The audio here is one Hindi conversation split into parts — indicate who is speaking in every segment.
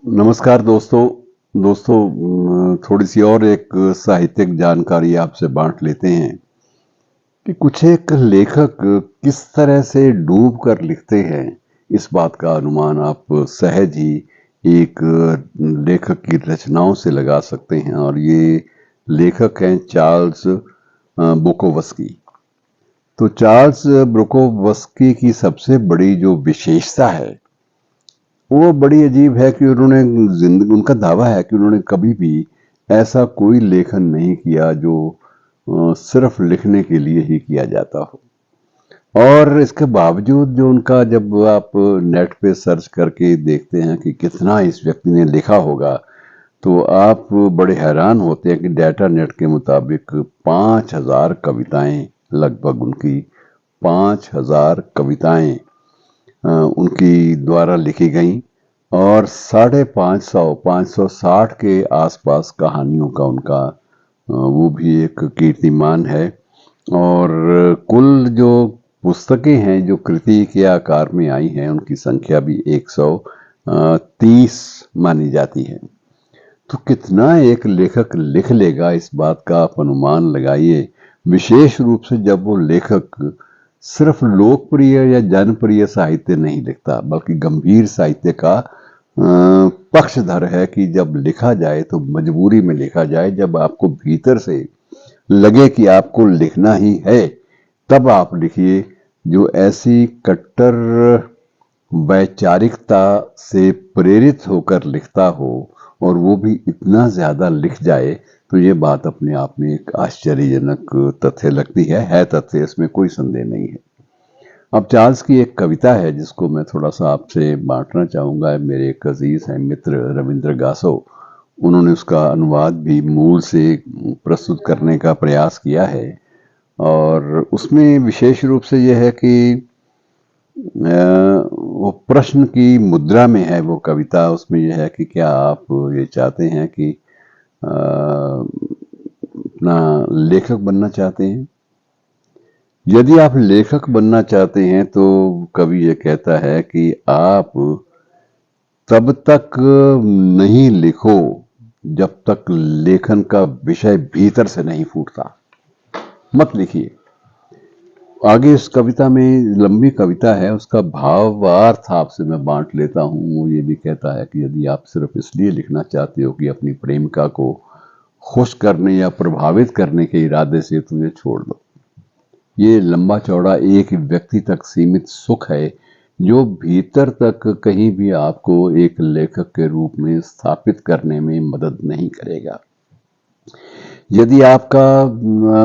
Speaker 1: नमस्कार दोस्तों। थोड़ी सी और एक साहित्यिक जानकारी आपसे बांट लेते हैं कि कुछ एक लेखक किस तरह से डूब कर लिखते हैं। इस बात का अनुमान आप सहज ही एक लेखक की रचनाओं से लगा सकते हैं और ये लेखक हैं चार्ल्स बुकोवस्की। तो चार्ल्स बुकोवस्की की सबसे बड़ी जो विशेषता है वो बड़ी अजीब है कि उन्होंने जिंदगी उनका दावा है कि उन्होंने कभी भी ऐसा कोई लेखन नहीं किया जो सिर्फ लिखने के लिए ही किया जाता हो। और इसके बावजूद जो उनका जब आप नेट पे सर्च करके देखते हैं कि कितना इस व्यक्ति ने लिखा होगा तो आप बड़े हैरान होते हैं कि डाटा नेट के मुताबिक 5000 कविताएं, लगभग उनकी 5000 कविताएं उनकी द्वारा लिखी गई और 550 के आसपास कहानियों का उनका वो भी एक कीर्तिमान है। और कुल जो पुस्तकें हैं जो कृति के आकार में आई हैं उनकी संख्या भी 130 मानी जाती है। तो कितना एक लेखक लिख लेगा इस बात का आप अनुमान लगाइए, विशेष रूप से जब वो लेखक सिर्फ लोकप्रिय या जनप्रिय साहित्य नहीं लिखता बल्कि गंभीर साहित्य का पक्षधर है कि जब लिखा जाए तो मजबूरी में लिखा जाए, जब आपको भीतर से लगे कि आपको लिखना ही है तब आप लिखिए। जो ऐसी कट्टर वैचारिकता से प्रेरित होकर लिखता हो और वो भी इतना ज्यादा लिख जाए तो ये बात अपने आप में एक आश्चर्यजनक तथ्य लगती है तथ्य, इसमें कोई संदेह नहीं है। अब चार्ल्स की एक कविता है जिसको मैं थोड़ा सा आपसे बांटना चाहूंगा। मेरे एक अजीज हैं मित्र रविंद्र गासो, उन्होंने उसका अनुवाद भी मूल से प्रस्तुत करने का प्रयास किया है और उसमें विशेष रूप से यह है कि वो प्रश्न की मुद्रा में है वो कविता। उसमें यह है कि क्या आप ये चाहते हैं कि अपना लेखक बनना चाहते हैं। यदि आप लेखक बनना चाहते हैं तो कवि ये कहता है कि आप तब तक नहीं लिखो जब तक लेखन का विषय भीतर से नहीं फूटता, मत लिखिए। आगे इस कविता में, लंबी कविता है, उसका भावार्थ आपसे मैं बांट लेता हूँ। वो ये भी कहता है कि यदि आप सिर्फ इसलिए लिखना चाहते हो कि अपनी प्रेमिका को खुश करने या प्रभावित करने के इरादे से, तो ये छोड़ दो। ये लंबा चौड़ा एक व्यक्ति तक सीमित सुख है जो भीतर तक कहीं भी आपको एक लेखक के रूप में स्थापित करने में मदद नहीं करेगा। यदि आपका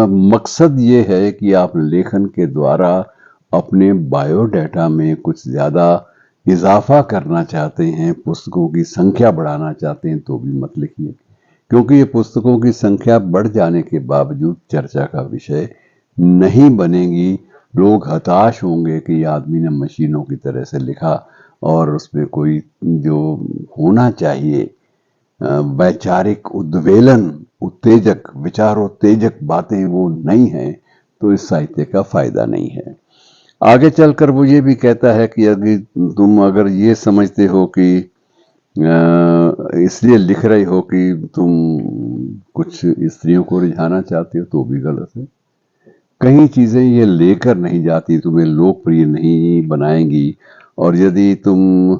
Speaker 1: मकसद ये है कि आप लेखन के द्वारा अपने बायोडाटा में कुछ ज़्यादा इजाफा करना चाहते हैं, पुस्तकों की संख्या बढ़ाना चाहते हैं, तो भी मत लिखिए, क्योंकि ये पुस्तकों की संख्या बढ़ जाने के बावजूद चर्चा का विषय नहीं बनेगी। लोग हताश होंगे कि ये आदमी ने मशीनों की तरह से लिखा और उसमें कोई जो होना चाहिए वैचारिक उद्वेलन, उत्तेजक, विचारोत्तेजक बातें वो नहीं है, तो इस साहित्य का फायदा नहीं है। आगे चलकर वो ये भी कहता है कि अगर ये समझते हो कि इसलिए लिख रहे हो कि तुम कुछ स्त्रियों को रिझाना चाहते हो, तो भी गलत है। कई चीजें ये लेकर नहीं जाती, तुम्हें लोकप्रिय नहीं बनाएंगी। और यदि तुम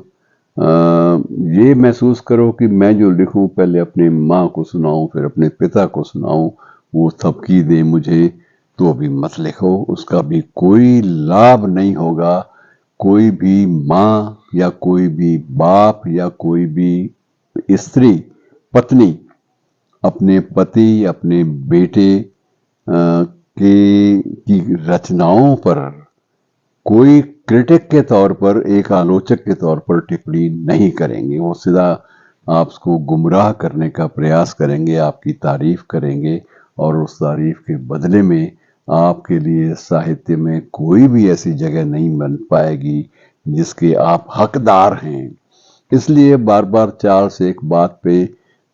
Speaker 1: ये महसूस करो कि मैं जो लिखूं पहले अपने माँ को सुनाऊं, फिर अपने पिता को सुनाऊं, वो थपकी दे मुझे, तो अभी मत लिखो। उसका भी कोई लाभ नहीं होगा। कोई भी माँ या कोई भी बाप या कोई भी स्त्री, पत्नी अपने पति, अपने बेटे की रचनाओं पर कोई क्रिटिक के तौर पर, एक आलोचक के तौर पर टिप्पणी नहीं करेंगे। वो सीधा आपको गुमराह करने का प्रयास करेंगे, आपकी तारीफ करेंगे और उस तारीफ के बदले में आपके लिए साहित्य में कोई भी ऐसी जगह नहीं बन पाएगी जिसके आप हकदार हैं। इसलिए बार बार चार्ल्स एक बात पे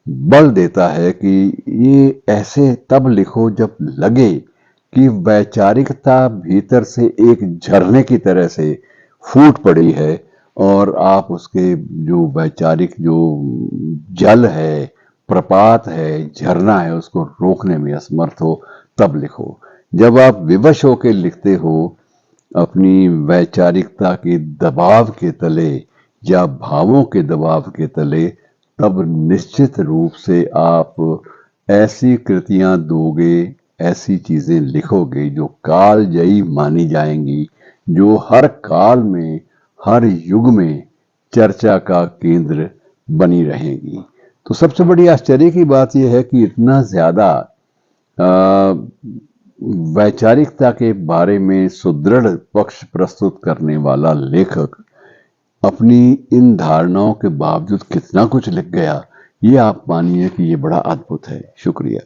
Speaker 1: बल देता है कि ये ऐसे तब लिखो जब लगे कि वैचारिकता भीतर से एक झरने की तरह से फूट पड़ी है और आप उसके जो वैचारिक जो जल है, प्रपात है, झरना है, उसको रोकने में असमर्थ हो, तब लिखो। जब आप विवश होकर लिखते हो अपनी वैचारिकता के दबाव के तले या भावों के दबाव के तले, तब निश्चित रूप से आप ऐसी कृतियां दोगे, ऐसी चीजें लिखोगे जो कालजयी मानी जाएंगी, जो हर काल में, हर युग में चर्चा का केंद्र बनी रहेंगी। तो सबसे बड़ी आश्चर्य की बात यह है कि इतना ज्यादा वैचारिकता के बारे में सुदृढ़ पक्ष प्रस्तुत करने वाला लेखक अपनी इन धारणाओं के बावजूद कितना कुछ लिख गया, ये आप मानिए कि ये बड़ा अद्भुत है। शुक्रिया।